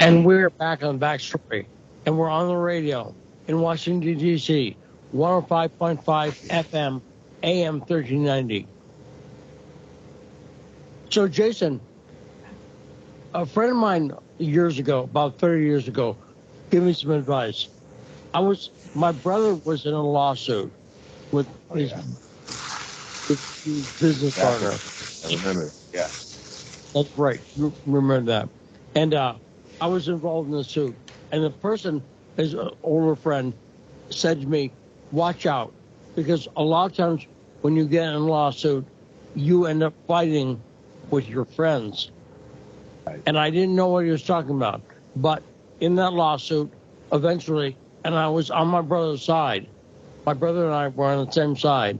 And we're back on Backstory. And we're on the radio in Washington, D.C., 105.5 FM, AM 1390. So, Jason, a friend of mine years ago, about 30 years ago, gave me some advice. My brother was in a lawsuit with his business partner. I remember. Yeah. That's right. You remember that. And I was involved in the suit. And the person, his older friend, said to me, watch out. Because a lot of times when you get in a lawsuit, you end up fighting with your friends. Right. And I didn't know what he was talking about. But in that lawsuit, eventually, and I was on my brother's side. My brother and I were on the same side.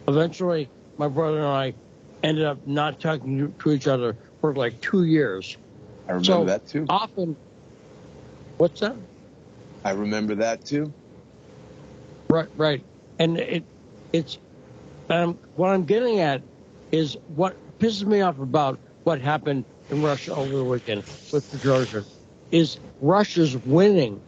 Eventually, my brother and I ended up not talking to each other for like 2 years. I remember that too. Often, what's that? I remember that too. Right. And it's what I'm getting at is what pisses me off about what happened in Russia over the weekend with Prigozhin is Russia's winning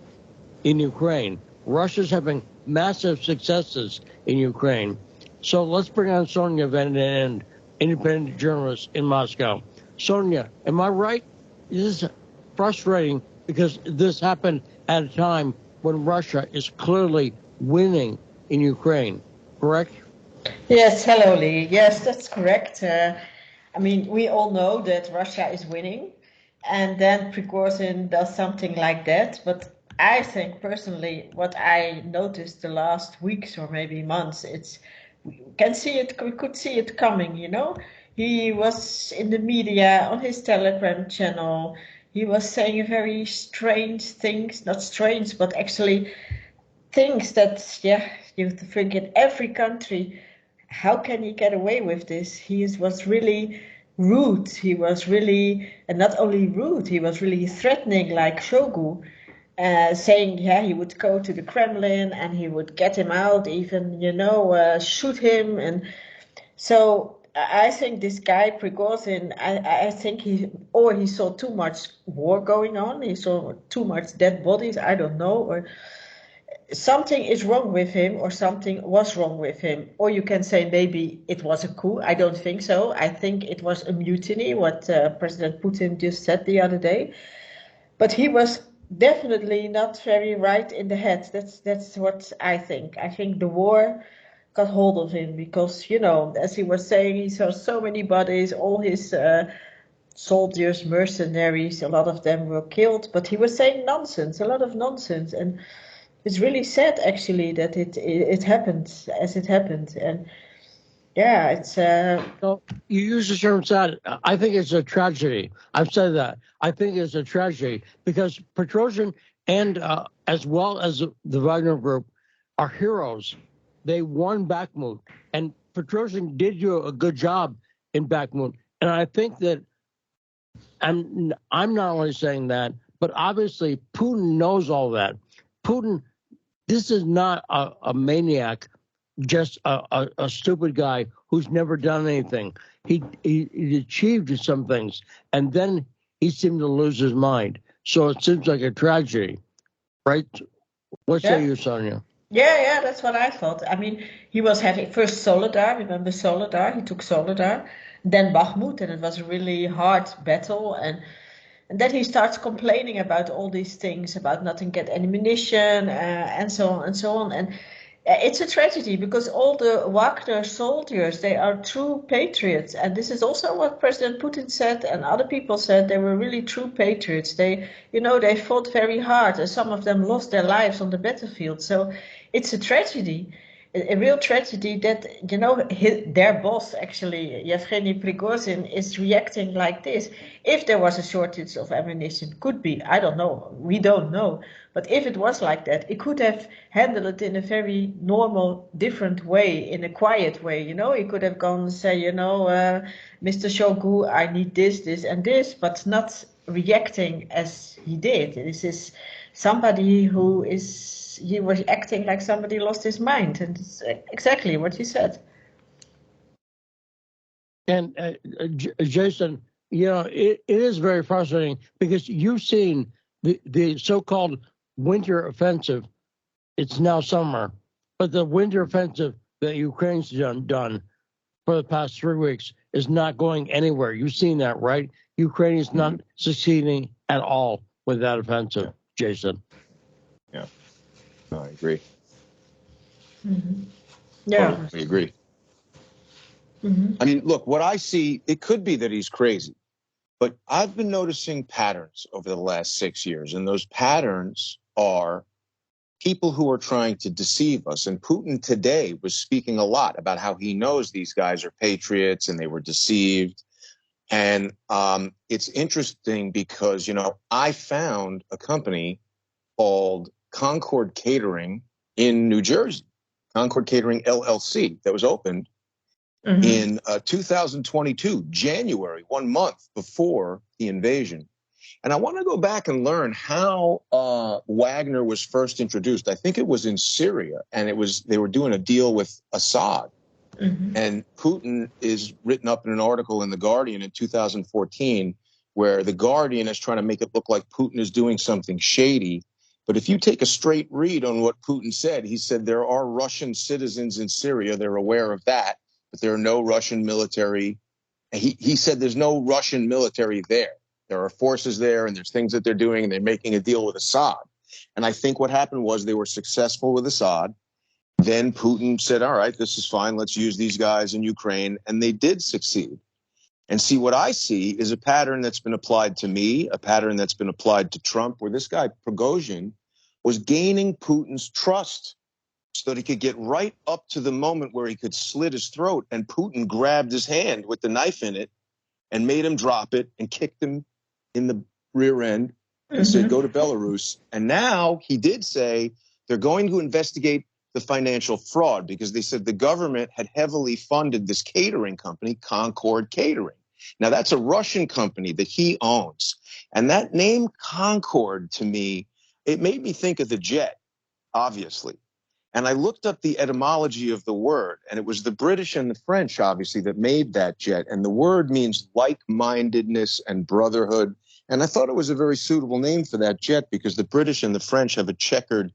in Ukraine. Russia's having massive successes in Ukraine. So let's bring on Sonja Van Ende, independent journalist in Moscow. Sonja, am I right? This is frustrating because this happened at a time when Russia is clearly winning in Ukraine, correct? Yes, hello, Lee. Yes, that's correct. I mean, we all know that Russia is winning, and then Prigozhin does something like that. But I think personally, what I noticed the last weeks or maybe months, we could see it coming, you know. He was in the media on his Telegram channel. He was saying very strange things, not strange, but actually things that, you have to think in every country, how can he get away with this? He was really rude. He was really, and not only rude, he was really threatening like Shogu, saying, he would go to the Kremlin and he would get him out, even, shoot him. And so I think this guy Prigozhin, I think he saw too much war going on. He saw too much dead bodies. I don't know, or something is wrong with him, or something was wrong with him. Or you can say maybe it was a coup. I don't think so. I think it was a mutiny, what President Putin just said the other day. But he was definitely not very right in the head. That's what I think. I think the war got hold of him because, as he was saying, he saw so many bodies, all his soldiers, mercenaries, a lot of them were killed. But he was saying nonsense, a lot of nonsense. And it's really sad, actually, that it happened as it happened. And it's... So you use the term sad. I think it's a tragedy. I've said that. I think it's a tragedy because Prigozhin and as well as the Wagner Group are heroes. They won Bakhmut, and Prigozhin did do a good job in Bakhmut. And I think that I'm not only saying that, but obviously Putin knows all that. Putin, this is not a maniac, just a stupid guy who's never done anything. He achieved some things, and then he seemed to lose his mind. So it seems like a tragedy, right? What say you, Sonja? Yeah, that's what I thought. I mean, he was having first Soledar, remember Soledar? He took Soledar, then Bakhmut, and it was a really hard battle. And then he starts complaining about all these things, about not get any ammunition, and so on and so on. And it's a tragedy because all the Wagner soldiers, they are true patriots. And this is also what President Putin said and other people said. They were really true patriots. They fought very hard, and some of them lost their lives on the battlefield. So it's a tragedy, a real tragedy that, their boss, actually, Yevgeni Prigozhin, is reacting like this. If there was a shortage of ammunition, could be, I don't know, we don't know. But if it was like that, it could have handled it in a very normal, different way, in a quiet way. He could have gone and say, Mr. Shogu, I need this, this, and this, but not reacting as he did. This is somebody he was acting like somebody lost his mind, and it's exactly what you said. And Jason, it is very frustrating because you've seen the so-called winter offensive, it's now summer, but the winter offensive that Ukraine's done for the past 3 weeks is not going anywhere. You've seen that, right? Ukraine is not succeeding at all with that offensive, Jason. Yeah, no, I agree. Yeah. Totally agree. I mean, look, what I see, it could be that he's crazy, but I've been noticing patterns over the last 6 years, and those patterns are people who are trying to deceive us. And Putin today was speaking a lot about how he knows these guys are patriots and they were deceived. And it's interesting because, you know, I found a company called Concord Catering in New Jersey, Concord Catering LLC, that was opened in 2022, January, 1 month before the invasion. And I want to go back and learn how Wagner was first introduced. I think it was in Syria, and they were doing a deal with Assad. And Putin is written up in an article in The Guardian in 2014, where The Guardian is trying to make it look like Putin is doing something shady. But if you take a straight read on what Putin said, he said there are Russian citizens in Syria. They're aware of that, but there are no Russian military. He said there's no Russian military there. There are forces there, and there's things that they're doing, and they're making a deal with Assad. And I think what happened was they were successful with Assad. Then Putin said, all right, this is fine. Let's use these guys in Ukraine. And they did succeed. And see, what I see is a pattern that's been applied to me, a pattern that's been applied to Trump, where this guy Prigozhin was gaining Putin's trust so that he could get right up to the moment where he could slit his throat. And Putin grabbed his hand with the knife in it and made him drop it and kicked him in the rear end and said, go to Belarus. And now he did say they're going to investigate the financial fraud because they said the government had heavily funded this catering company, Concord Catering. Now, that's a Russian company that he owns. And that name Concord, to me, it made me think of the jet, obviously. And I looked up the etymology of the word, and it was the British and the French, obviously, that made that jet. And the word means like-mindedness and brotherhood. And I thought it was a very suitable name for that jet because the British and the French have a checkered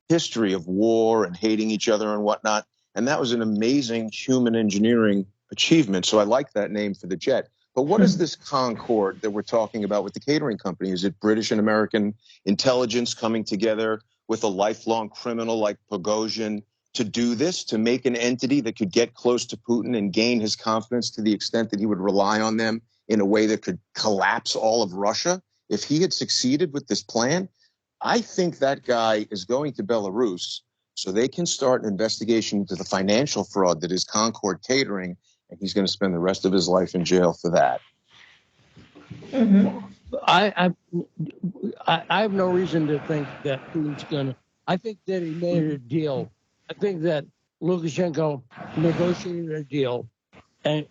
history of war and hating each other and whatnot. And that was an amazing human engineering achievement. So I like that name for the jet. But what is this Concord that we're talking about with the catering company? Is it British and American intelligence coming together with a lifelong criminal like Prigozhin to do this, to make an entity that could get close to Putin and gain his confidence to the extent that he would rely on them in a way that could collapse all of Russia? If he had succeeded with this plan, I think that guy is going to Belarus so they can start an investigation into the financial fraud that is Concord Catering, and he's going to spend the rest of his life in jail for that. I have no reason to think that Putin's going to. I think that he made a deal. I think that Lukashenko negotiated a deal and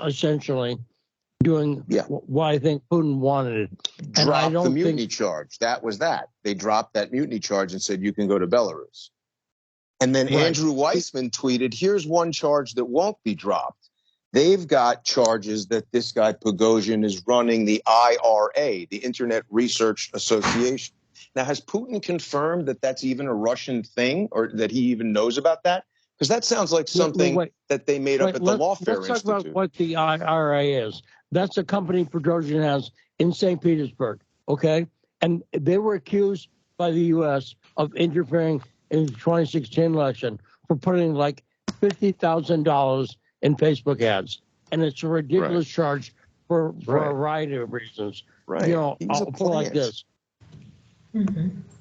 essentially doing what I think Putin wanted. And I don't the mutiny charge. That was that. They dropped that mutiny charge and said, you can go to Belarus. And then Andrew Weissman tweeted, here's one charge that won't be dropped. They've got charges that this guy Prigozhin is running the IRA, the Internet Research Association. Now, has Putin confirmed that that's even a Russian thing or that he even knows about that? Because that sounds like something that they made up at the Lawfare Institute. Let's talk about what the IRA is. That's a company Prigozhin has in St. Petersburg, okay? And they were accused by the U.S. of interfering in the 2016 election for putting like $50,000 in Facebook ads. And it's a ridiculous charge for a variety of reasons. You know, I'll put it like this.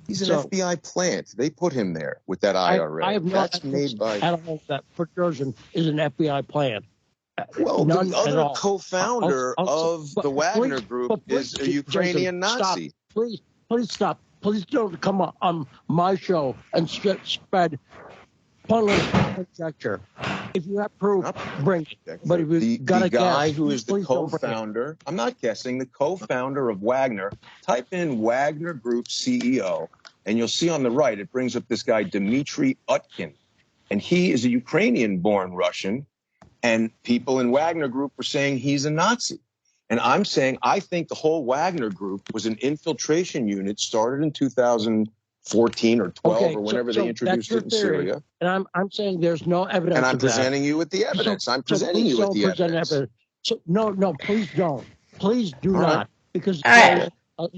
He's an FBI plant. They put him there with that IRA. I have not made by at all that Prigozhin is an FBI plant. Well, the other co-founder of the Wagner Group is a Ukrainian Nazi. Please stop. Please don't come on my show and spread pointless conjecture. If you have proof, bring it. But if you got a guy who is the co-founder, I'm not guessing, the co-founder of Wagner, type in Wagner Group CEO, and you'll see on the right, it brings up this guy, Dmitry Utkin. And he is a Ukrainian-born Russian. And people in Wagner Group were saying he's a Nazi. And I'm saying I think the whole Wagner group was an infiltration unit started in 2014 or 12 or whenever they introduced it in Syria. And I'm saying there's no evidence And I'm of that. presenting you with the evidence. I'm presenting you with the evidence. So no, please don't. Please do All not. right. Because there's a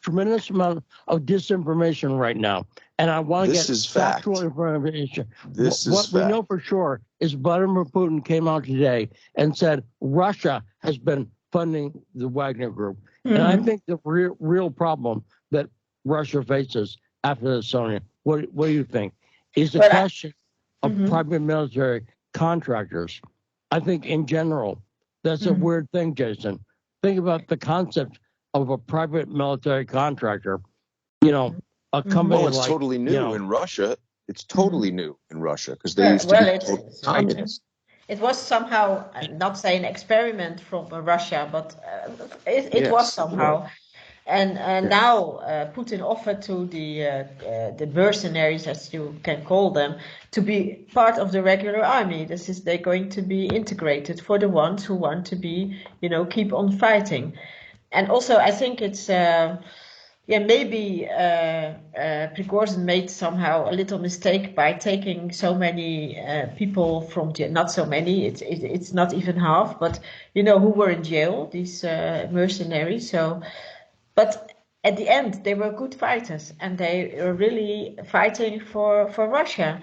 tremendous amount of disinformation right now. And I want to get factual information. What we know for sure is Vladimir Putin came out today and said Russia has been funding the Wagner Group. And I think the real problem that Russia faces after the Sonia, what do you think? Is the question of private military contractors. I think in general, that's a weird thing, Jason. Think about the concept of a private military contractor. You know, a company it's totally new in Russia. It's totally new in Russia because they used to be communist. It was somehow, not say an experiment from Russia, but it was somehow. And now Putin offered to the mercenaries, as you can call them, to be part of the regular army. This is they're going to be integrated for the ones who want to be, keep on fighting. And also, I think it's maybe Prigozhin made somehow a little mistake by taking so many people from jail. Not so many. It's not even half, but who were in jail, these mercenaries. So. But at the end, they were good fighters, and they were really fighting for Russia.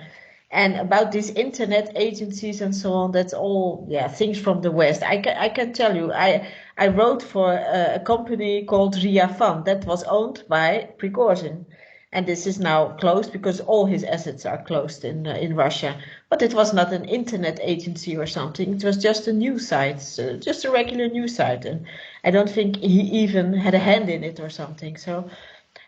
And about these internet agencies and so on, that's all things from the West. I can tell you, I wrote for a company called Ria Fan that was owned by Prigozhin. And this is now closed because all his assets are closed in Russia. But it was not an internet agency or something. It was just a news site, just a regular news site. And I don't think he even had a hand in it or something. So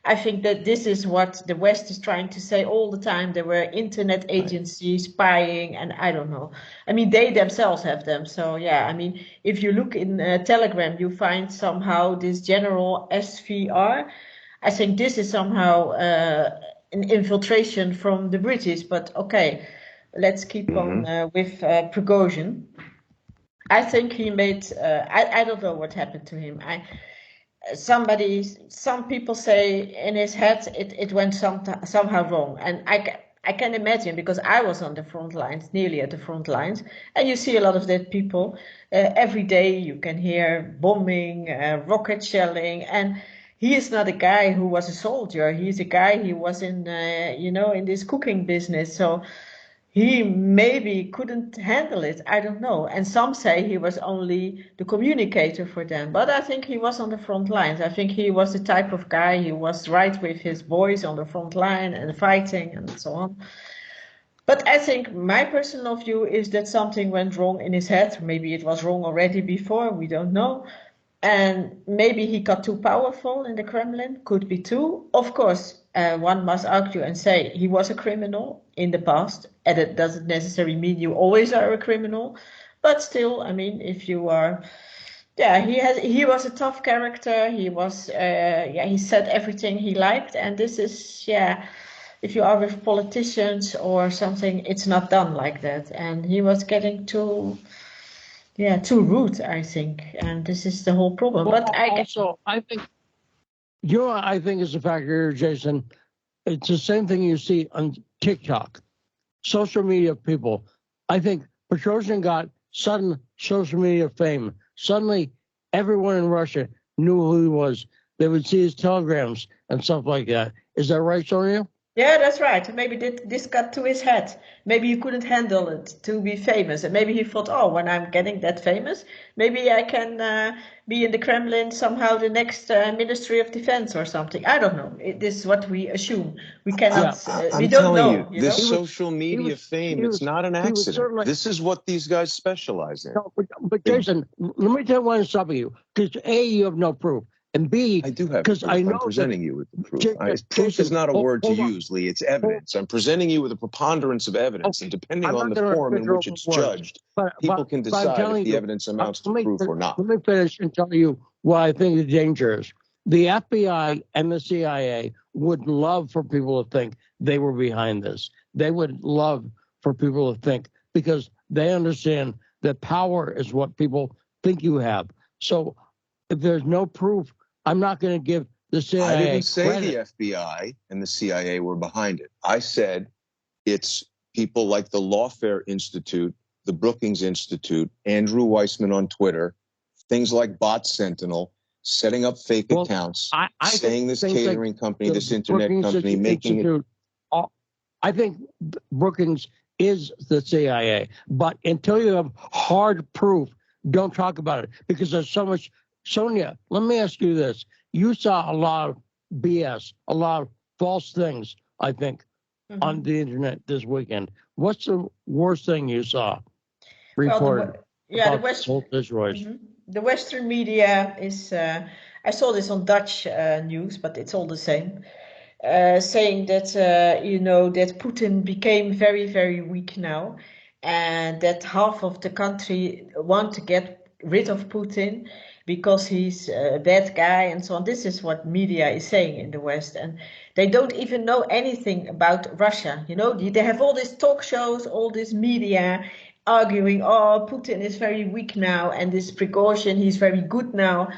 I think that this is what the West is trying to say all the time. There were internet agencies spying, and I don't know. I mean, they themselves have them. So, I mean, if you look in Telegram, you find somehow this general SVR. I think this is somehow an infiltration from the British, but okay, let's keep on with Prigozhin. I think he made, I don't know what happened to him. Some people say in his head it went somehow wrong, and I can imagine, because I was on the front lines, nearly at the front lines, and you see a lot of dead people. Every day you can hear bombing, rocket shelling, and he is not a guy who was a soldier. He's a guy who was in, in this cooking business. So he maybe couldn't handle it. I don't know. And some say he was only the communicator for them. But I think he was on the front lines. I think he was the type of guy who was right with his boys on the front line and fighting and so on. But I think my personal view is that something went wrong in his head. Maybe it was wrong already before. We don't know. And maybe he got too powerful in the Kremlin, could be too. Of course, one must argue and say he was a criminal in the past, and it doesn't necessarily mean you always are a criminal. But still, I mean, if you are, he was a tough character. He was, he said everything he liked, and this is, if you are with politicians or something, it's not done like that. And he was getting too rude, I think, and this is the whole problem. Well, but I think, I think is a factor here, Jason. It's the same thing you see on TikTok, social media people. I think Prigozhin got sudden social media fame. Suddenly, everyone in Russia knew who he was. They would see his telegrams and stuff like that. Is that right, Sonia? Yeah, that's right. Maybe this got to his head. Maybe he couldn't handle it to be famous. And maybe he thought, oh, when I'm getting that famous, maybe I can be in the Kremlin somehow the next Ministry of Defense or something. I don't know. This is what we assume. We cannot, we don't know. This social media fame, it's not an accident. This is what these guys specialize in. No, but Jason, let me tell you why I'm stopping you. Because A, you have no proof. And B, I do have because I know I'm presenting you with the proof. Proof is not a word to use, Lee. It's evidence. I'm presenting you with a preponderance of evidence, and depending on the form in which it's judged, people can decide if the evidence amounts to proof or not. Let me finish and tell you why I think the danger is. The FBI and the CIA would love for people to think they were behind this. They would love for people to think, because they understand that power is what people think you have. So if there's no proof, I'm not going to give the CIA I didn't say credit. the FBI and the CIA were behind it. I said it's people like the Lawfare Institute, the Brookings Institute, Andrew Weissman on Twitter, things like Bot Sentinel, setting up fake accounts, saying this catering company, this internet company, making it. I think Brookings is the CIA, but until you have hard proof, don't talk about it because there's so much. Sonja, let me ask you this. You saw a lot of BS, a lot of false things, I think, on the internet this weekend. What's the worst thing you saw reported? Well, the Western media is, I saw this on Dutch news, but it's all the same, saying that, that Putin became very, very weak now, and that half of the country want to get rid of Putin because he's a bad guy and so on. This is what media is saying in the West, and they don't even know anything about Russia. They have all these talk shows, all this media arguing, oh, Putin is very weak now, and this Prigozhin, he's very good now.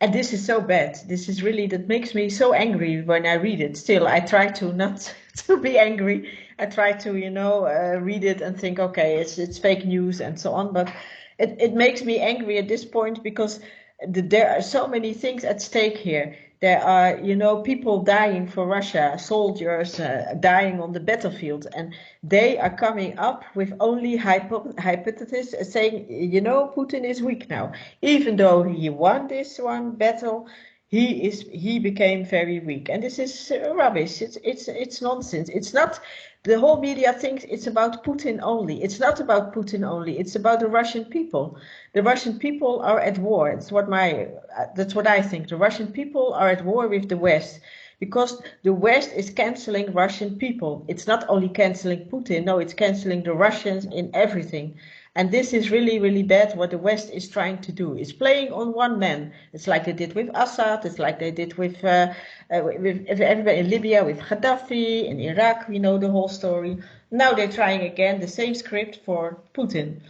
And this is so bad. This is really, that makes me so angry when I read it. Still, I try to not to be angry. I try to, read it and think, okay, it's fake news and so on. But it makes me angry at this point because there are so many things at stake here. There are, people dying for Russia, soldiers dying on the battlefield, and they are coming up with only hypotheses saying, Putin is weak now. Even though he won this one battle, he became very weak, and this is rubbish. It's nonsense. It's not. The whole media thinks it's about Putin only. It's not about Putin only. It's about the Russian people. The Russian people are at war. That's what I think. The Russian people are at war with the West because the West is canceling Russian people. It's not only canceling Putin. No, it's canceling the Russians in everything. And this is really, really bad what the West is trying to do. It's playing on one man. It's like they did with Assad. It's like they did with everybody in Libya, with Gaddafi, in Iraq. We know the whole story. Now they're trying again the same script for Putin.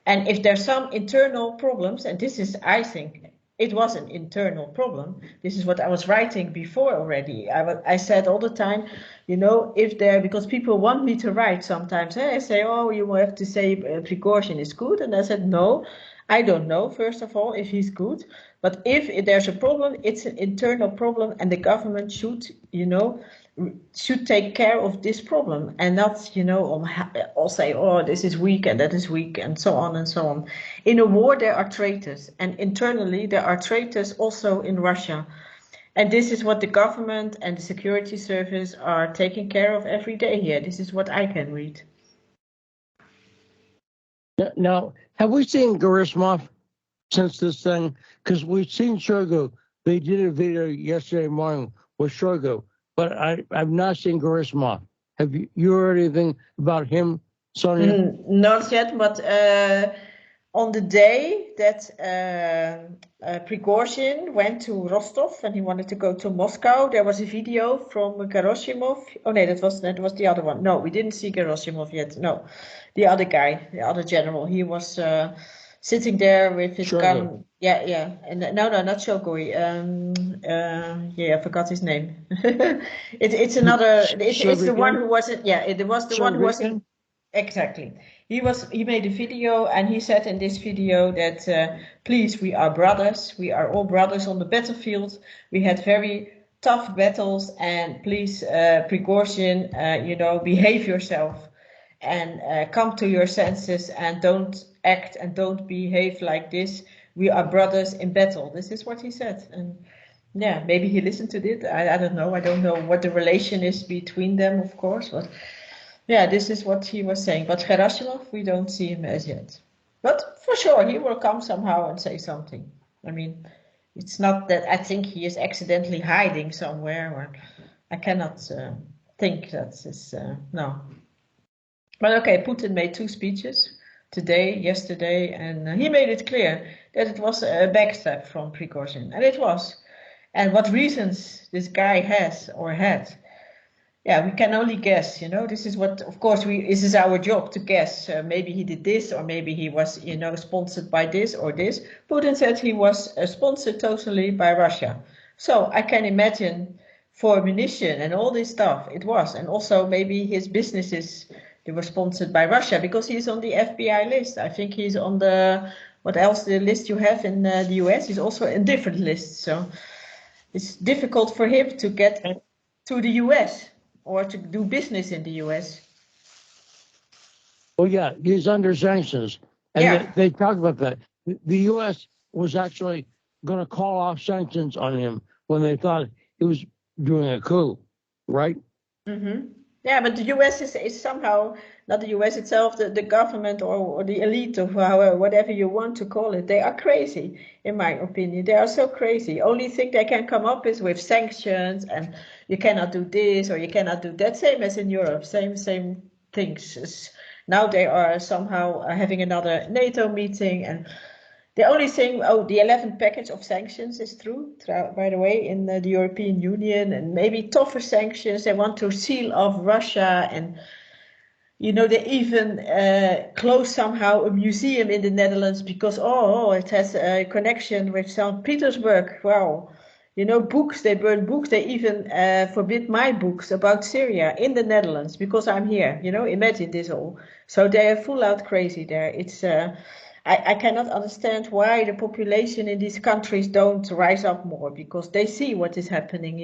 And if there's some internal problems, and this is, I think, it was an internal problem. This is what I was writing before already. I said all the time, because people want me to write sometimes. I say, oh, you have to say Prigozhin is good. And I said, no, I don't know, first of all, if he's good. But if there's a problem, it's an internal problem, and the government should take care of this problem and not, all say, oh, this is weak and that is weak and so on and so on. In a war, there are traitors, and internally there are traitors also in Russia. And this is what the government and the security service are taking care of every day here. This is what I can read. Now, have we seen Gerasimov since this thing? Because we've seen Shoigu. They did a video yesterday morning with Shoigu, but I've not seen Gerasimov. Have you heard anything about him, Sonja? Not yet, but on the day that Prigozhin went to Rostov and he wanted to go to Moscow, there was a video from Gerasimov. Oh no, that was the other one. No, we didn't see Gerasimov yet. No, the other guy, the other general. He was sitting there with his gun. Yeah. And no, not Shogui. I forgot his name. It's another. It's the one who wasn't. Yeah, it was the one who wasn't. Exactly. He made a video, and he said in this video that please, we are brothers. We are all brothers on the battlefield. We had very tough battles, and please, Prigozhin, behave yourself and come to your senses and don't act and don't behave like this. We are brothers in battle. This is what he said. And yeah, maybe he listened to it. I don't know. I don't know what the relation is between them, of course. But yeah, this is what he was saying. But Gerasimov, we don't see him as yet. But for sure, he will come somehow and say something. I mean, it's not that I think he is accidentally hiding somewhere. Or I cannot think that is, no. But okay, Putin made 2 speeches, today, yesterday, and he made it clear that it was a backstab from Prigozhin. And it was. And what reasons this guy has or had, yeah, we can only guess, this is what, of course, this is our job to guess. Maybe he did this, or maybe he was, sponsored by this or this. Putin said he was sponsored totally by Russia. So I can imagine for munition and all this stuff, it was. And also maybe his businesses, they were sponsored by Russia because he's on the FBI list. I think he's on what else, the list you have in the US, he's also in different lists. So it's difficult for him to get to the US or to do business in the US. Well, yeah, he's under sanctions. And Yeah. they talked about that. The US was actually going to call off sanctions on him when they thought he was doing a coup, right? Mm-hmm. Yeah, but the US is somehow, not the US itself, the government or the elite or however, whatever you want to call it, they are crazy, in my opinion. They are so crazy. Only thing they can come up is with sanctions and you cannot do this or you cannot do that. Same as in Europe, same things. Now they are somehow having another NATO meeting, and the only thing, the 11th package of sanctions is through, by the way, in the European Union, and maybe tougher sanctions. They want to seal off Russia, and they even close somehow a museum in the Netherlands because it has a connection with St. Petersburg. Wow. Books, they burn books. They even forbid my books about Syria in the Netherlands because I'm here. Imagine this all. So they are full out crazy there. It's I cannot understand why the population in these countries don't rise up more because they see what is happening.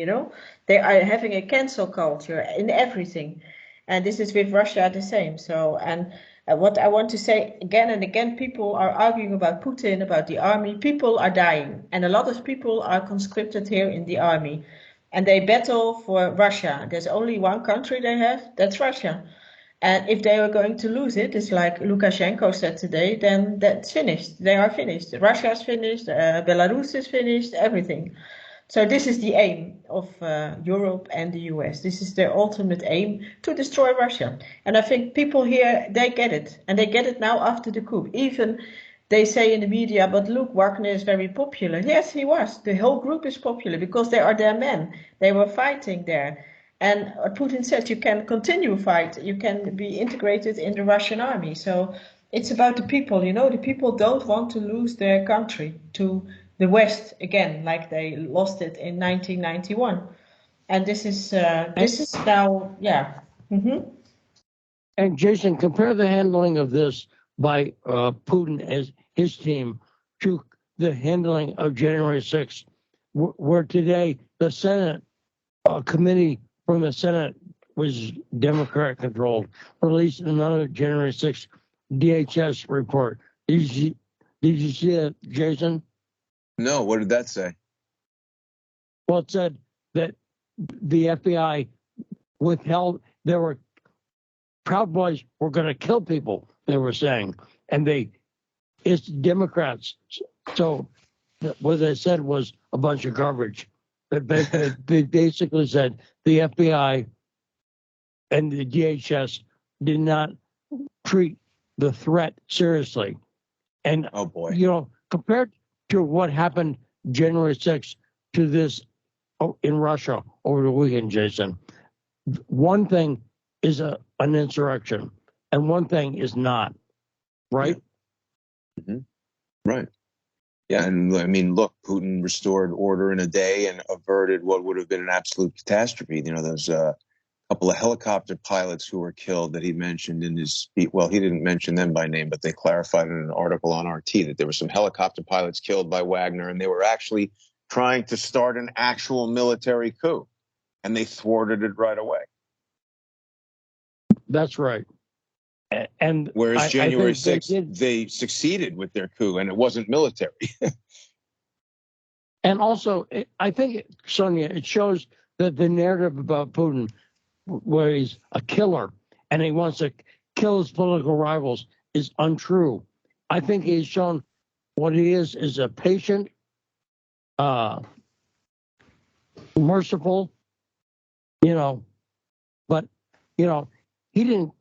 They are having a cancel culture in everything. And this is with Russia the same. So, and what I want to say again and again, people are arguing about Putin, about the army. People are dying. And a lot of people are conscripted here in the army. And they battle for Russia. There's only one country they have, that's Russia. And if they are going to lose it, it's like Lukashenko said today, then that's finished. They are finished. Russia is finished, Belarus is finished, everything. So this is the aim of Europe and the US. This is their ultimate aim, to destroy Russia. And I think people here, they get it. And they get it now after the coup. Even they say in the media, but look, Wagner is very popular. Yes, he was. The whole group is popular because they are their men. They were fighting there. And Putin said you can continue fight. You can be integrated in the Russian army. So it's about the people, the people don't want to lose their country to the West again, like they lost it in 1991. And this is now, yeah. Mm-hmm. And Jason, compare the handling of this by Putin as his team to the handling of January 6th, where today the Senate committee from the Senate was Democrat controlled, released another January 6th DHS report. Did you see that, Jason? No, what did that say? Well, it said that the FBI withheld, there were Proud Boys were going to kill people, they were saying, and it's Democrats. So what they said was a bunch of garbage. They basically said the FBI and the DHS did not treat the threat seriously. And, oh boy, compared to what happened January 6th to this in Russia over the weekend, Jason, one thing is an insurrection and one thing is not, right? Yeah. Mm-hmm. Right. Yeah, and I mean, look, Putin restored order in a day and averted what would have been an absolute catastrophe. Those couple of helicopter pilots who were killed that he mentioned in his speech. Well, he didn't mention them by name, but they clarified in an article on RT that there were some helicopter pilots killed by Wagner, and they were actually trying to start an actual military coup, and they thwarted it right away. That's right. And whereas January 6th, they succeeded with their coup, and it wasn't military. And also, I think, Sonja, it shows that the narrative about Putin, where he's a killer and he wants to kill his political rivals, is untrue. I think he's shown what he is a patient, merciful, but, he didn't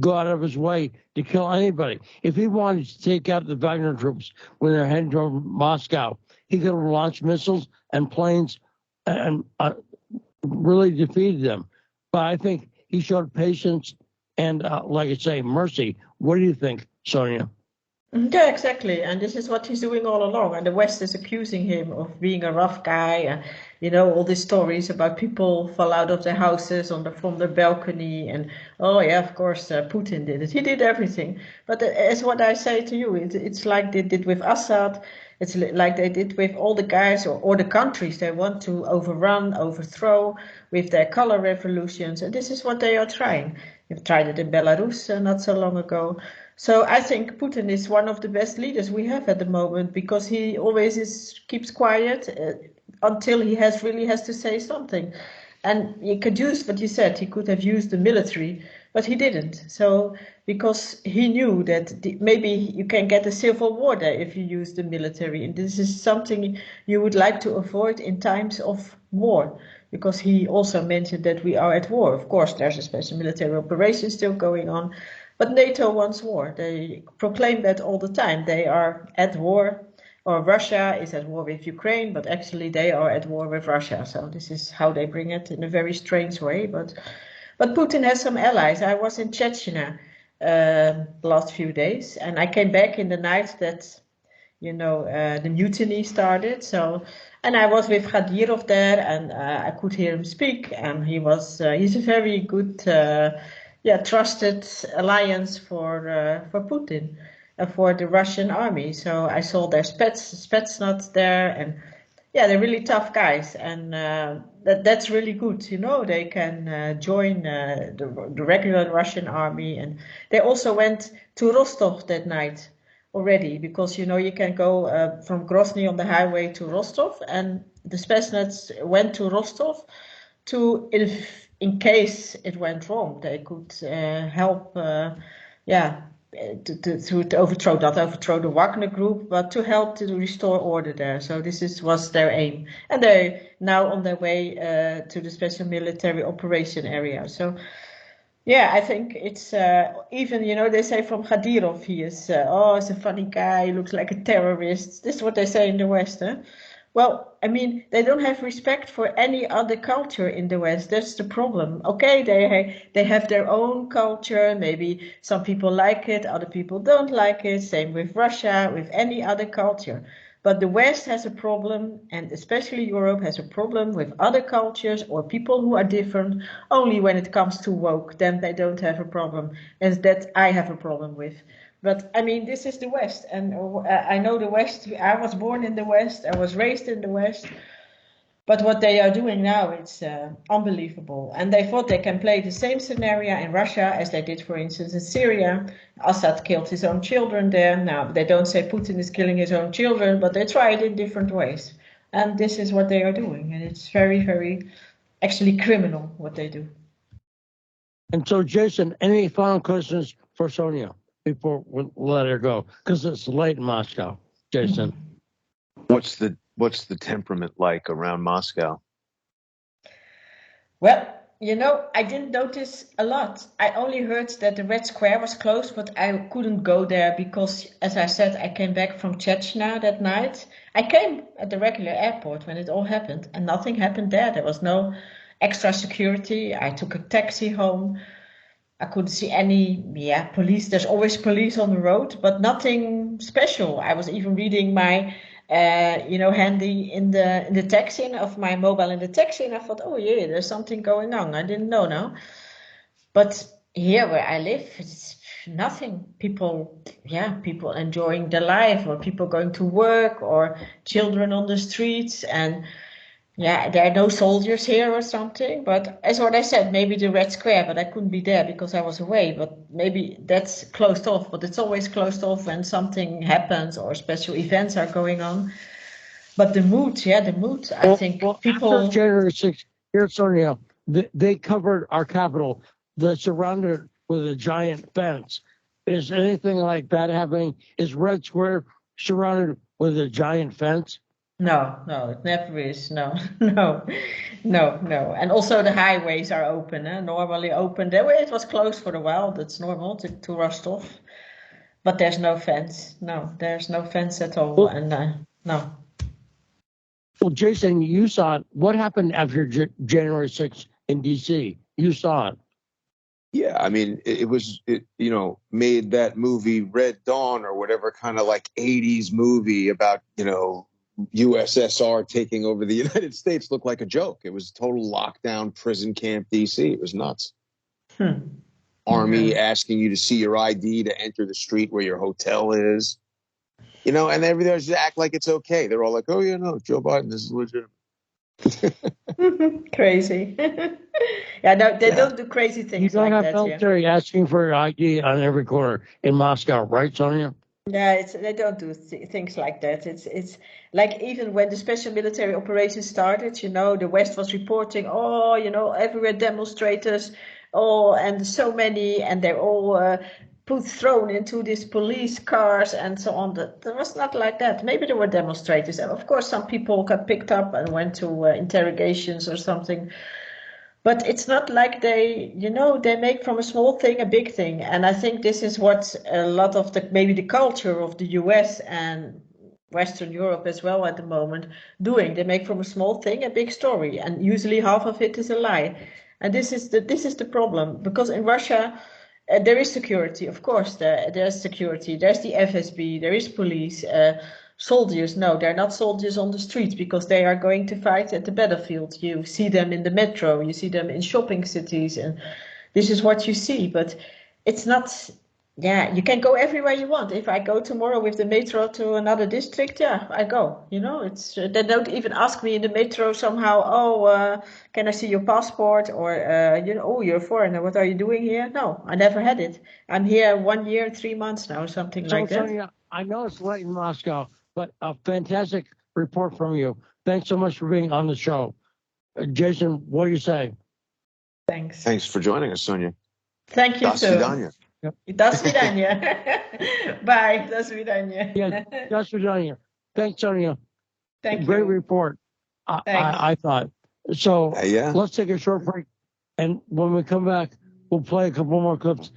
go out of his way to kill anybody. If he wanted to take out the Wagner troops when they're heading toward Moscow, he could have launched missiles and planes and really defeated them. but I think he showed patience and, like I say, mercy. What do you think, Sonia? Yeah, exactly. And this is what he's doing all along. And the West is accusing him of being a rough guy. And, all these stories about people fall out of their houses from their balcony. And, oh, yeah, of course, Putin did it. He did everything. But it's what I say to you. It's like they did with Assad. It's like they did with all the guys or the countries they want to overthrow with their color revolutions. And this is what they are trying. They've tried it in Belarus not so long ago. So I think Putin is one of the best leaders we have at the moment because he always keeps quiet until he really has to say something. And he could use what you said, he could have used the military, but he didn't. So because he knew that maybe you can get a civil war there if you use the military. And this is something you would like to avoid in times of war. Because he also mentioned that we are at war. Of course, there's a special military operation still going on. But NATO wants war. They proclaim that all the time. They are at war, or Russia is at war with Ukraine, but actually they are at war with Russia. So this is how they bring it in a very strange way. But Putin has some allies. I was in Chechnya the last few days, and I came back in the night that the mutiny started. And I was with Kadyrov there, and I could hear him speak. And he's a very good, trusted alliance for Putin, for the Russian army. So I saw their Spetsnaz there, and they're really tough guys, and that's really good. They can join the regular Russian army, and they also went to Rostov that night already, because you can go from Grozny on the highway to Rostov, and the Spetsnaz went to Rostov to, in case it went wrong, they could help, to overthrow the Wagner group, but to help to restore order there. So this was their aim, and they're now on their way to the special military operation area. So. Yeah, I think it's even, they say from Kadyrov, he is, he's a funny guy, he looks like a terrorist. This is what they say in the West. Huh? Well, I mean, they don't have respect for any other culture in the West. That's the problem. Okay, they have their own culture. Maybe some people like it, other people don't like it. Same with Russia, with any other culture. But the West has a problem, and especially Europe has a problem with other cultures or people who are different. Only when it comes to woke, then they don't have a problem, and that I have a problem with. But I mean, this is the West, and I know the West. I was born in the West, I was raised in the West. But what they are doing now, it's unbelievable. And they thought they can play the same scenario in Russia as they did, for instance, in Syria. Assad killed his own children there. Now, they don't say Putin is killing his own children, but they try it in different ways. And this is what they are doing. And it's very, very actually criminal what they do. And so, Jason, any final questions for Sonia before we let her go? Because it's late in Moscow, Jason. What's the temperament like around Moscow? Well, I didn't notice a lot. I only heard that the Red Square was closed, but I couldn't go there because, as I said, I came back from Chechnya that night. I came at the regular airport when it all happened, and nothing happened there. There was no extra security. I took a taxi home. I couldn't see any, police. There's always police on the road, but nothing special. I was even reading my handy in the taxi, of my mobile in the taxi, and I thought, oh yeah, there's something going on. I didn't know now. But here where I live, it's nothing. People enjoying their life, or people going to work, or children on the streets, and there are no soldiers here or something. But as what I said, maybe the Red Square, but I couldn't be there because I was away. But maybe that's closed off. But it's always closed off when something happens or special events are going on. But the mood, I think people. After January 6th, here, Sonia, they covered our capital. They're surrounded with a giant fence. Is anything like that happening? Is Red Square surrounded with a giant fence? No, it never is. No. And also the highways are open, normally open. It was closed for a while. That's normal to Rostov. But there's no fence. No, there's no fence at all. No. Well, Jason, you saw it. What happened after January 6th in D.C.? You saw it. Yeah, I mean, made that movie Red Dawn or whatever kind of like 80s movie about, USSR taking over the United States look like a joke. It was total lockdown prison camp DC. It was nuts. Army asking you to see your ID to enter the street where your hotel is. And everybody just act like it's okay. They're all like, oh, yeah, no, Joe Biden, this is legitimate. Crazy. Yeah, no, they don't do crazy things You don't like have that here. military asking for your ID on every corner in Moscow, right, Sonia? Yeah, they don't do things like that. It's like even when the special military operation started, the West was reporting, oh, everywhere demonstrators, oh, and so many, and they're all thrown into these police cars and so on. That was not like that. Maybe there were demonstrators, and of course some people got picked up and went to interrogations or something. But it's not like they make from a small thing a big thing. And I think this is what a lot of maybe the culture of the US and Western Europe as well at the moment doing. They make from a small thing a big story, and usually half of it is a lie. And this is the problem, because in Russia there is security, of course. There's security. There's the FSB. There is police. Soldiers, no, they're not soldiers on the streets because they are going to fight at the battlefield. You see them in the metro, you see them in shopping cities, and this is what you see. But it's not, yeah, you can go everywhere you want. If I go tomorrow with the metro to another district, yeah, I go. It's they don't even ask me in the metro somehow, oh, can I see your passport? Or, oh, you're a foreigner, what are you doing here? No, I never had it. I'm here 1 year, 3 months now, something like that. Sonia, I know it's late in Moscow, but a fantastic report from you. Thanks so much for being on the show. Jason, what do you say? Thanks. Thanks for joining us, Sonia. Thank you, Do svidaniya. Do svidaniya. Bye. Do svidaniya. Yeah, do svidaniya. Thanks, Sonia. Thank Great you. report, I thought. So Yeah. let's take a short break. And when we come back, we'll play a couple more clips